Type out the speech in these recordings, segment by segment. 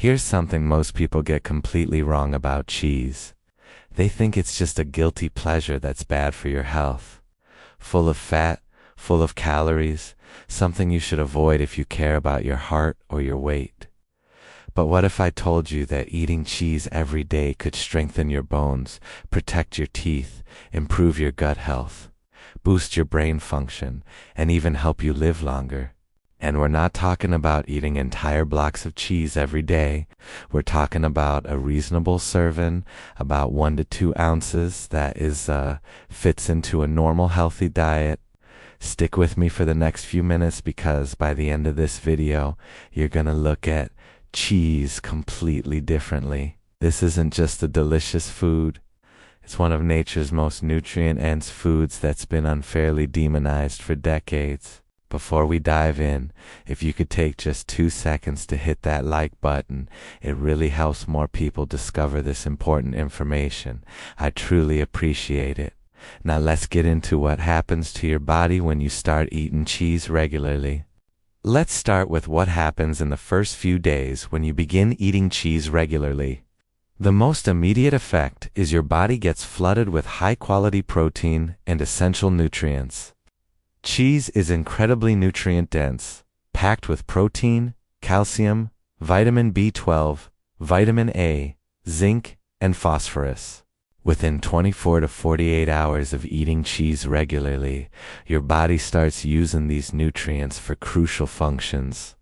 Here's something most people get completely wrong about cheese. They think it's just a guilty pleasure that's bad for your health. Full of fat, full of calories, something you should avoid if you care about your heart or your weight. But what if I told you that eating cheese every day could strengthen your bones, protect your teeth, improve your gut health, boost your brain function, and even help you live longer? And we're not talking about eating entire blocks of cheese every day. We're talking about a reasonable serving, about 1 to 2 ounces that fits into a normal healthy diet. Stick with me for the next few minutes because by the end of this video, you're gonna look at cheese completely differently. This isn't just a delicious food. It's one of nature's most nutrient-dense foods that's been unfairly demonized for decades. Before we dive in, if you could take just 2 seconds to hit that like button, it really helps more people discover this important information. I truly appreciate it. Now let's get into what happens to your body when you start eating cheese regularly. Let's start with what happens in the first few days when you begin eating cheese regularly. The most immediate effect is your body gets flooded with high-quality protein and essential nutrients. Cheese is incredibly nutrient-dense, packed with protein, calcium, vitamin B12, vitamin A, zinc, and phosphorus. Within 24 to 48 hours of eating cheese regularly, your body starts using these nutrients for crucial functions.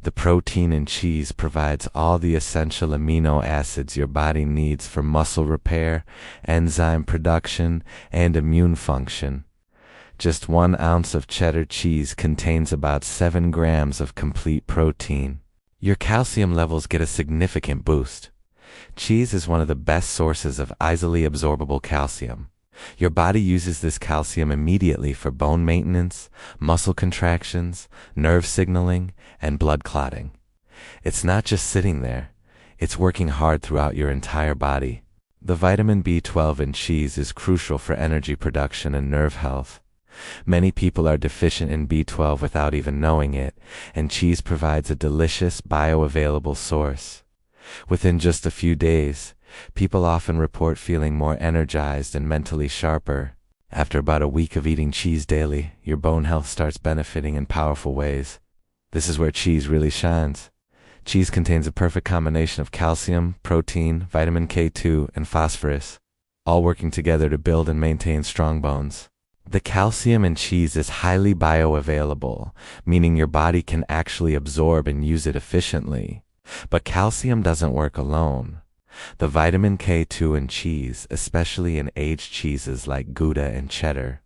The protein in cheese provides all the essential amino acids your body needs for muscle repair, enzyme production, and immune function. Just 1 ounce of cheddar cheese contains about 7 grams of complete protein. Your calcium levels get a significant boost. Cheese is one of the best sources of easily absorbable calcium. Your body uses this calcium immediately for bone maintenance, muscle contractions, nerve signaling, and blood clotting. It's not just sitting there. It's working hard throughout your entire body. The vitamin B12 in cheese is crucial for energy production and nerve health. Many people are deficient in B12 without even knowing it, and cheese provides a delicious, bioavailable source. Within just a few days, people often report feeling more energized and mentally sharper. After about a week of eating cheese daily, your bone health starts benefiting in powerful ways. This is where cheese really shines. Cheese contains a perfect combination of calcium, protein, vitamin K2, and phosphorus, all working together to build and maintain strong bones. The calcium in cheese is highly bioavailable, meaning your body can actually absorb and use it efficiently. But calcium doesn't work alone. The vitamin K2 in cheese, especially in aged cheeses like Gouda and cheddar,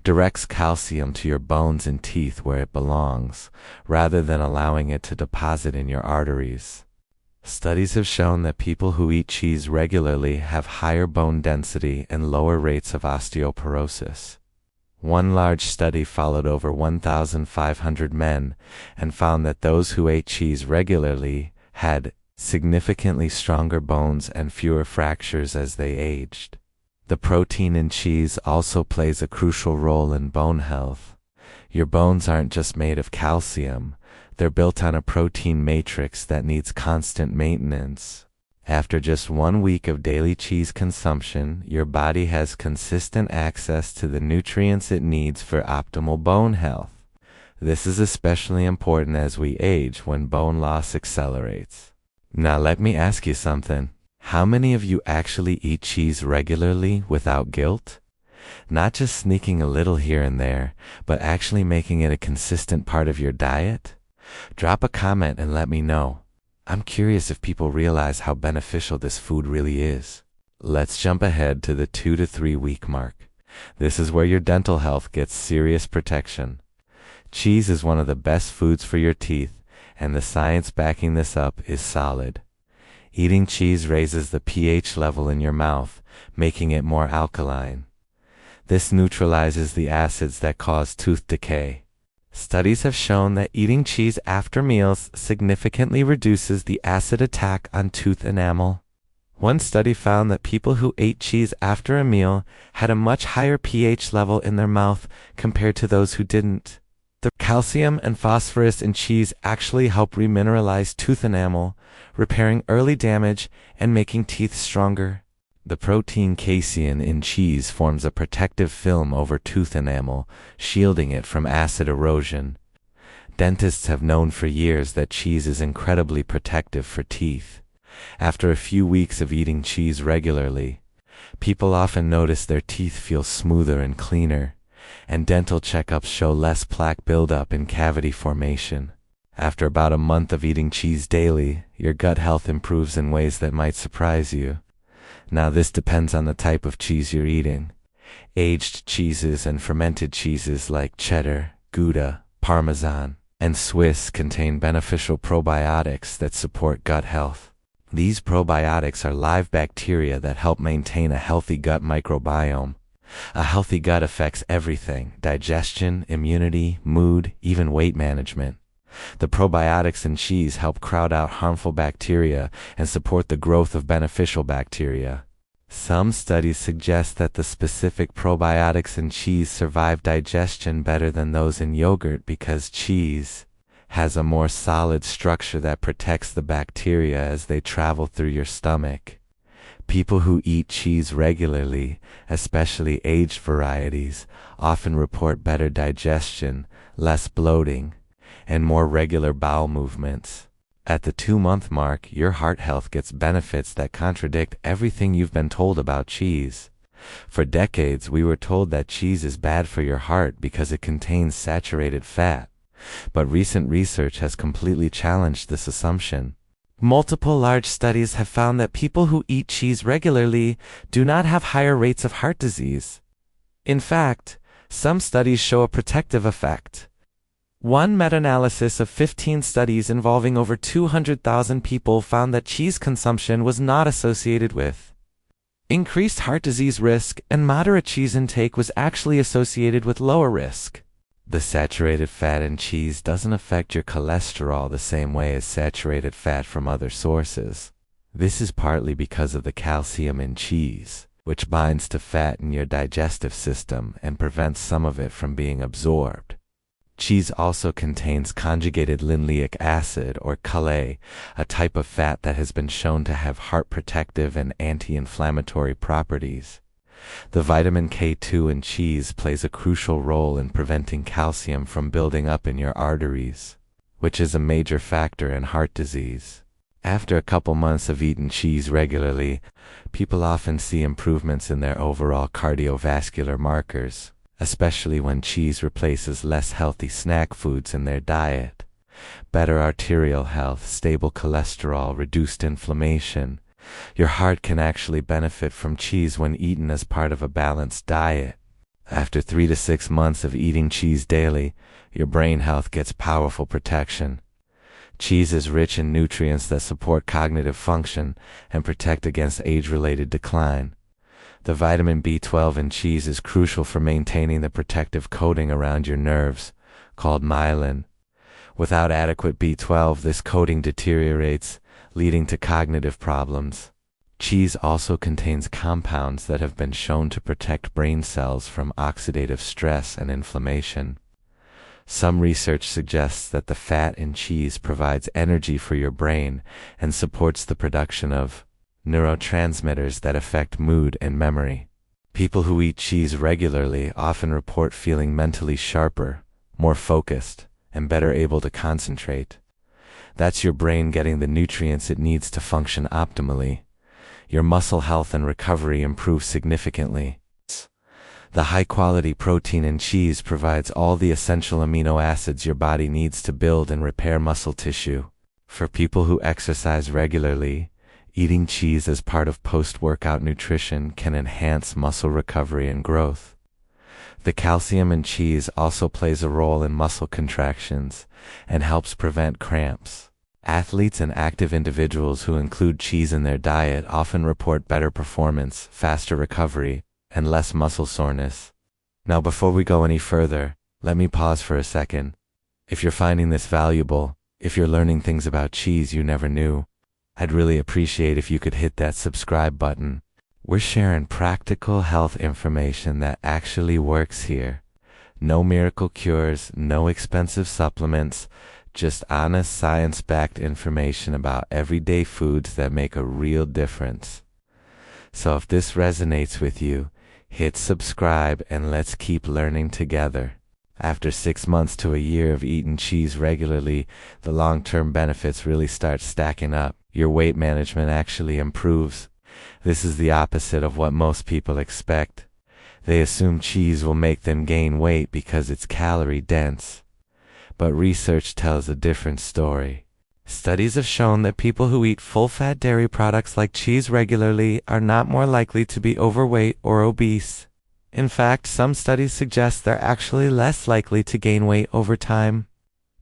directs calcium to your bones and teeth where it belongs, rather than allowing it to deposit in your arteries. Studies have shown that people who eat cheese regularly have higher bone density and lower rates of osteoporosis. One large study followed over 1,500 men and found that those who ate cheese regularly had significantly stronger bones and fewer fractures as they aged. The protein in cheese also plays a crucial role in bone health. Your bones aren't just made of calcium, they're built on a protein matrix that needs constant maintenance. After just 1 week of daily cheese consumption, your body has consistent access to the nutrients it needs for optimal bone health. This is especially important as we age when bone loss accelerates. Now let me ask you something. How many of you actually eat cheese regularly without guilt? Not just sneaking a little here and there, but actually making it a consistent part of your diet? Drop a comment and let me know. I'm curious if people realize how beneficial this food really is. Let's jump ahead to the 2 to 3 week mark. This is where your dental health gets serious protection. Cheese is one of the best foods for your teeth, and the science backing this up is solid. Eating cheese raises the pH level in your mouth, making it more alkaline. This neutralizes the acids that cause tooth decay. Studies have shown that eating cheese after meals significantly reduces the acid attack on tooth enamel. One study found that people who ate cheese after a meal had a much higher pH level in their mouth compared to those who didn't. The calcium and phosphorus in cheese actually help remineralize tooth enamel, repairing early damage and making teeth stronger. The protein casein in cheese forms a protective film over tooth enamel, shielding it from acid erosion. Dentists have known for years that cheese is incredibly protective for teeth. After a few weeks of eating cheese regularly, people often notice their teeth feel smoother and cleaner, and dental checkups show less plaque buildup and cavity formation. After about a month of eating cheese daily, your gut health improves in ways that might surprise you. Now this depends on the type of cheese you're eating. Aged cheeses and fermented cheeses like cheddar, Gouda, Parmesan, and Swiss contain beneficial probiotics that support gut health. These probiotics are live bacteria that help maintain a healthy gut microbiome. A healthy gut affects everything: digestion, immunity, mood, even weight management. The probiotics in cheese help crowd out harmful bacteria and support the growth of beneficial bacteria. Some studies suggest that the specific probiotics in cheese survive digestion better than those in yogurt because cheese has a more solid structure that protects the bacteria as they travel through your stomach. People who eat cheese regularly, especially aged varieties, often report better digestion, less bloating, and more regular bowel movements. At the 2-month mark, your heart health gets benefits that contradict everything you've been told about cheese. For decades, we were told that cheese is bad for your heart because it contains saturated fat. But recent research has completely challenged this assumption. Multiple large studies have found that people who eat cheese regularly do not have higher rates of heart disease. In fact, some studies show a protective effect. One meta-analysis of 15 studies involving over 200,000 people found that cheese consumption was not associated with increased heart disease risk, and moderate cheese intake was actually associated with lower risk. The saturated fat in cheese doesn't affect your cholesterol the same way as saturated fat from other sources. This is partly because of the calcium in cheese, which binds to fat in your digestive system and prevents some of it from being absorbed. Cheese also contains conjugated linoleic acid, or kale, a type of fat that has been shown to have heart protective and anti-inflammatory properties. The vitamin K2 in cheese plays a crucial role in preventing calcium from building up in your arteries, which is a major factor in heart disease. After a couple months of eating cheese regularly, people often see improvements in their overall cardiovascular markers, especially when cheese replaces less healthy snack foods in their diet. Better arterial health, stable cholesterol, reduced inflammation. Your heart can actually benefit from cheese when eaten as part of a balanced diet. After 3 to 6 months of eating cheese daily, your brain health gets powerful protection. Cheese is rich in nutrients that support cognitive function and protect against age-related decline. The vitamin B12 in cheese is crucial for maintaining the protective coating around your nerves, called myelin. Without adequate B12, this coating deteriorates, leading to cognitive problems. Cheese also contains compounds that have been shown to protect brain cells from oxidative stress and inflammation. Some research suggests that the fat in cheese provides energy for your brain and supports the production of neurotransmitters that affect mood and memory. People who eat cheese regularly often report feeling mentally sharper, more focused, and better able to concentrate. That's your brain getting the nutrients it needs to function optimally. Your muscle health and recovery improve significantly. The high-quality protein in cheese provides all the essential amino acids your body needs to build and repair muscle tissue. For people who exercise regularly, eating cheese as part of post-workout nutrition can enhance muscle recovery and growth. The calcium in cheese also plays a role in muscle contractions and helps prevent cramps. Athletes and active individuals who include cheese in their diet often report better performance, faster recovery, and less muscle soreness. Now, before we go any further, let me pause for a second. If you're finding this valuable, if you're learning things about cheese you never knew, I'd really appreciate if you could hit that subscribe button. We're sharing practical health information that actually works here. No miracle cures, no expensive supplements, just honest science-backed information about everyday foods that make a real difference. So if this resonates with you, hit subscribe and let's keep learning together. After 6 months to a year of eating cheese regularly, the long-term benefits really start stacking up. Your weight management actually improves. This is the opposite of what most people expect. They assume cheese will make them gain weight because it's calorie dense. But research tells a different story. Studies have shown that people who eat full-fat dairy products like cheese regularly are not more likely to be overweight or obese. In fact, some studies suggest they're actually less likely to gain weight over time.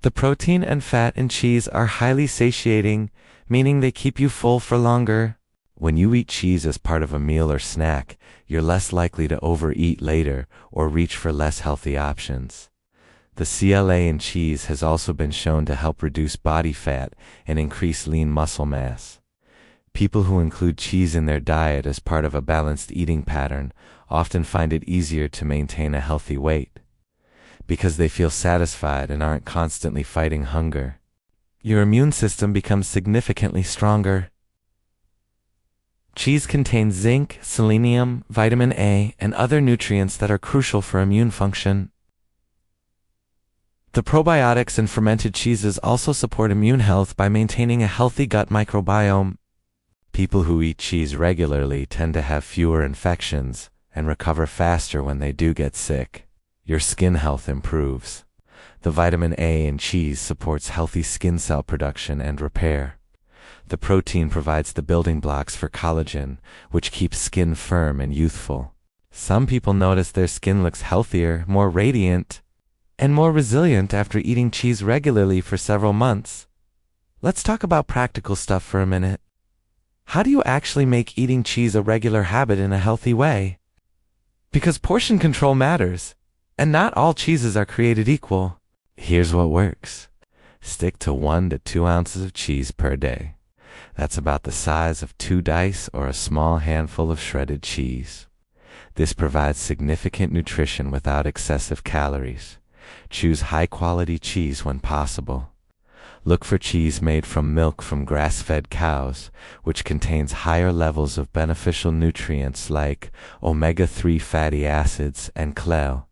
The protein and fat in cheese are highly satiating, meaning they keep you full for longer. When you eat cheese as part of a meal or snack, you're less likely to overeat later or reach for less healthy options. The CLA in cheese has also been shown to help reduce body fat and increase lean muscle mass. People who include cheese in their diet as part of a balanced eating pattern often find it easier to maintain a healthy weight because they feel satisfied and aren't constantly fighting hunger. Your immune system becomes significantly stronger. Cheese contains zinc, selenium, vitamin A, and other nutrients that are crucial for immune function. The probiotics in fermented cheeses also support immune health by maintaining a healthy gut microbiome. People who eat cheese regularly tend to have fewer infections and recover faster when they do get sick. Your skin health improves. The vitamin A in cheese supports healthy skin cell production and repair. The protein provides the building blocks for collagen, which keeps skin firm and youthful. Some people notice their skin looks healthier, more radiant, and more resilient after eating cheese regularly for several months. Let's talk about practical stuff for a minute. How do you actually make eating cheese a regular habit in a healthy way? Because portion control matters, and not all cheeses are created equal. Here's what works. Stick to 1 to 2 ounces of cheese per day. That's about the size of 2 dice or a small handful of shredded cheese. This provides significant nutrition without excessive calories. Choose high-quality cheese when possible. Look for cheese made from milk from grass-fed cows, which contains higher levels of beneficial nutrients like omega-3 fatty acids and chlel.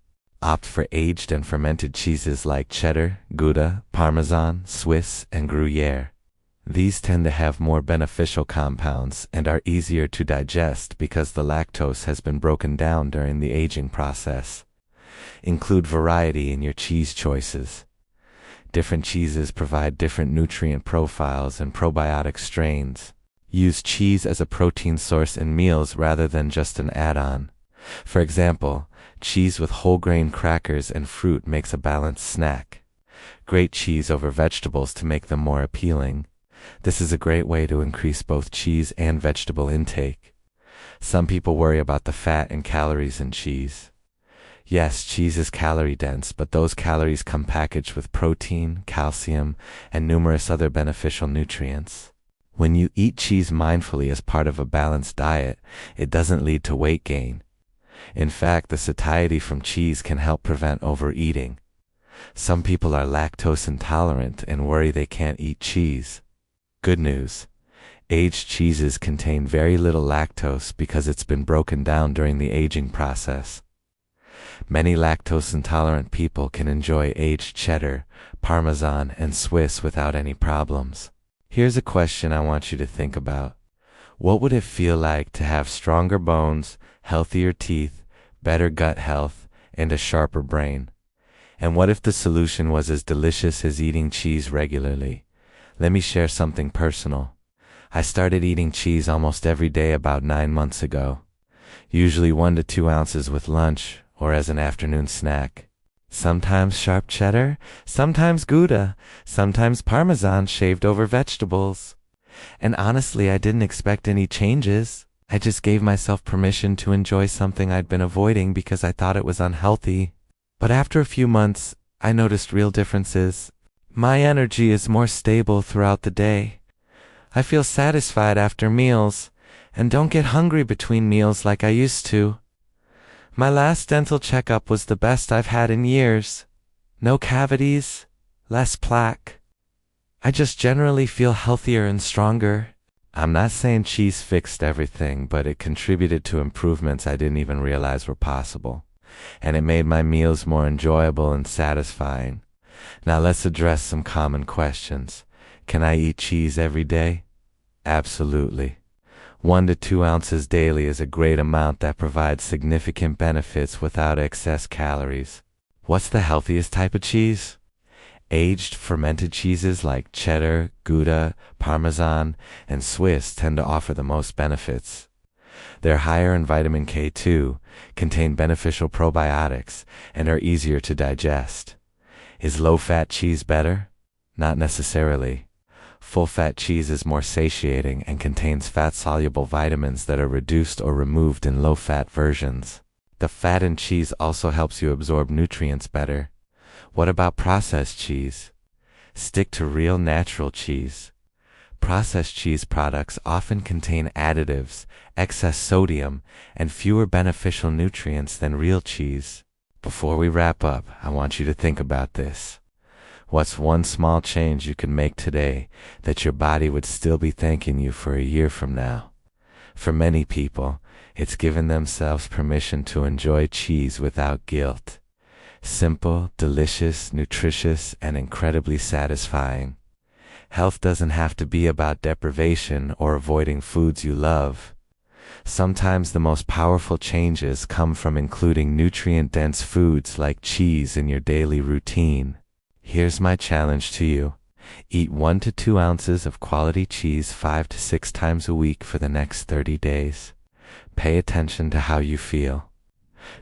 Opt for aged and fermented cheeses like cheddar, Gouda, Parmesan, Swiss, and Gruyere. These tend to have more beneficial compounds and are easier to digest because the lactose has been broken down during the aging process. Include variety in your cheese choices. Different cheeses provide different nutrient profiles and probiotic strains. Use cheese as a protein source in meals rather than just an add-on. For example, cheese with whole grain crackers and fruit makes a balanced snack. Grate cheese over vegetables to make them more appealing. This is a great way to increase both cheese and vegetable intake. Some people worry about the fat and calories in cheese. Yes, cheese is calorie dense, but those calories come packaged with protein, calcium, and numerous other beneficial nutrients. When you eat cheese mindfully as part of a balanced diet, it doesn't lead to weight gain. In fact, the satiety from cheese can help prevent overeating. Some people are lactose intolerant and worry they can't eat cheese. Good news. Aged cheeses contain very little lactose because it's been broken down during the aging process. Many lactose-intolerant people can enjoy aged cheddar, Parmesan, and Swiss without any problems. Here's a question I want you to think about. What would it feel like to have stronger bones, healthier teeth, better gut health, and a sharper brain? And what if the solution was as delicious as eating cheese regularly? Let me share something personal. I started eating cheese almost every day about 9 months ago. Usually 1 to 2 ounces with lunch, or as an afternoon snack. Sometimes sharp cheddar, sometimes Gouda, sometimes Parmesan shaved over vegetables. And honestly, I didn't expect any changes. I just gave myself permission to enjoy something I'd been avoiding because I thought it was unhealthy. But after a few months, I noticed real differences. My energy is more stable throughout the day. I feel satisfied after meals, and don't get hungry between meals like I used to. My last dental checkup was the best I've had in years. No cavities, less plaque. I just generally feel healthier and stronger. I'm not saying cheese fixed everything, but it contributed to improvements I didn't even realize were possible. And it made my meals more enjoyable and satisfying. Now let's address some common questions. Can I eat cheese every day? Absolutely. 1 to 2 ounces daily is a great amount that provides significant benefits without excess calories. What's the healthiest type of cheese? Aged fermented cheeses like cheddar, Gouda, Parmesan, and Swiss tend to offer the most benefits. They're higher in vitamin K2, contain beneficial probiotics, and are easier to digest. Is low-fat cheese better? Not necessarily. Full-fat cheese is more satiating and contains fat-soluble vitamins that are reduced or removed in low-fat versions. The fat in cheese also helps you absorb nutrients better. What about processed cheese? Stick to real natural cheese. Processed cheese products often contain additives, excess sodium, and fewer beneficial nutrients than real cheese. Before we wrap up, I want you to think about this. What's one small change you could make today that your body would still be thanking you for a year from now? For many people, it's given themselves permission to enjoy cheese without guilt. Simple, delicious, nutritious, and incredibly satisfying. Health doesn't have to be about deprivation or avoiding foods you love. Sometimes the most powerful changes come from including nutrient-dense foods like cheese in your daily routine. Here's my challenge to you. Eat 1 to 2 ounces of quality cheese 5 to 6 times a week for the next 30 days. Pay attention to how you feel.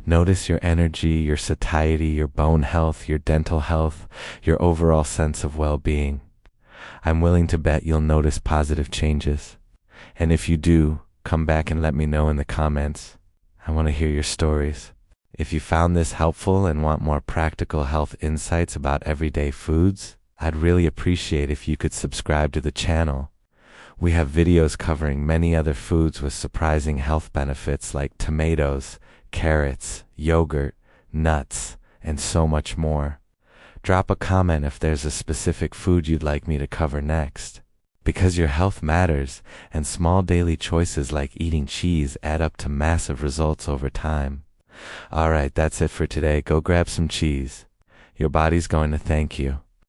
Notice your energy, your satiety, your bone health, your dental health, your overall sense of well-being. I'm willing to bet you'll notice positive changes. And if you do, come back and let me know in the comments. I want to hear your stories. If you found this helpful and want more practical health insights about everyday foods, I'd really appreciate if you could subscribe to the channel. We have videos covering many other foods with surprising health benefits like tomatoes, carrots, yogurt, nuts, and so much more. Drop a comment if there's a specific food you'd like me to cover next. Because your health matters, and small daily choices like eating cheese add up to massive results over time. Alright, that's it for today. Go grab some cheese. Your body's going to thank you.